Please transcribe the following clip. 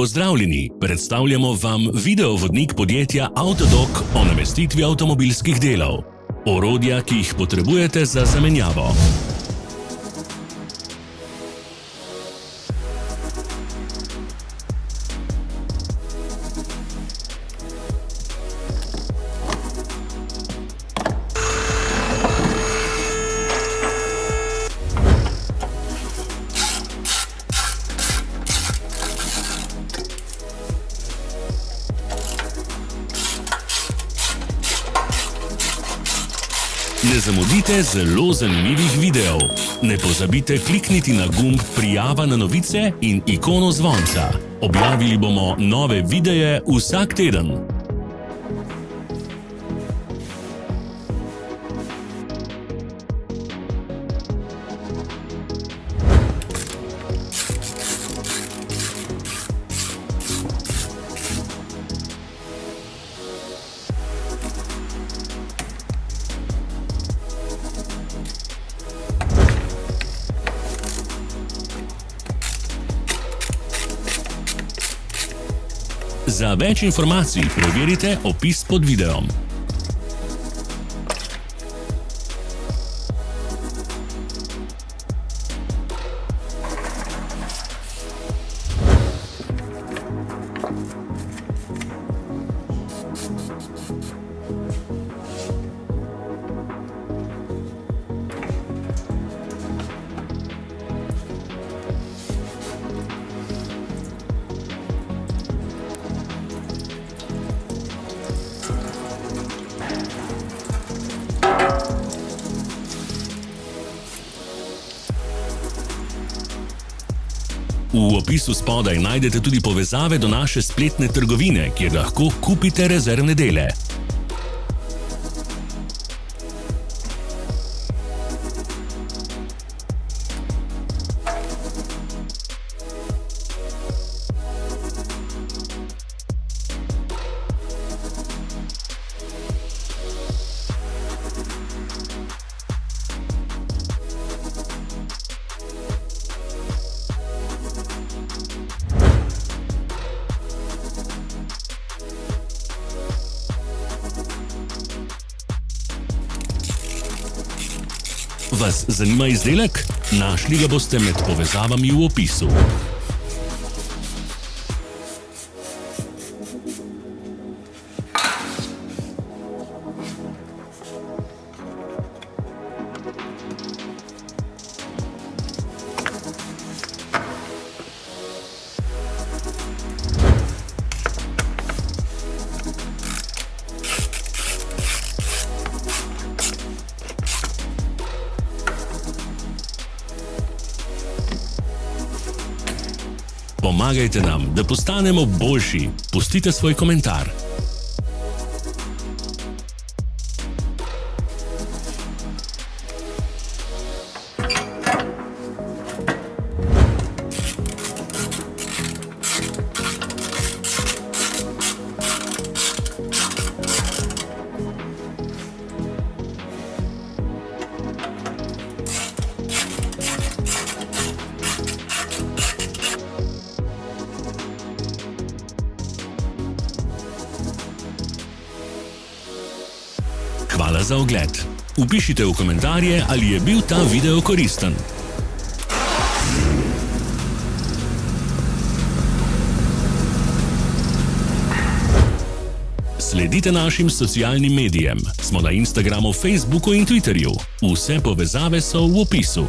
Pozdravljeni, predstavljamo vam videovodnik podjetja Avtodok o namestitvi avtomobilskih delov. Orodja, ki jih potrebujete za zamenjavo. Ne zamudite zelo zanimivih videov. Ne pozabite klikniti na gumb Prijava na novice in ikono zvonca. Objavili bomo nove videe vsak teden. Za več informacij preverite opis pod videom. V opisu spodaj najdete tudi povezave do naše spletne trgovine, kjer lahko kupite rezervne dele. Vas zanima izdelek? Našli ga boste med povezavami v opisu. Pomagajte nam, da postanemo boljši. Pustite svoj komentar. Hvala za ogled. Vpišite v komentarje, ali je bil ta video koristen. Sledite našim socialnim medijem. Smo na Instagramu, Facebooku in Twitterju. Vse povezave so v opisu.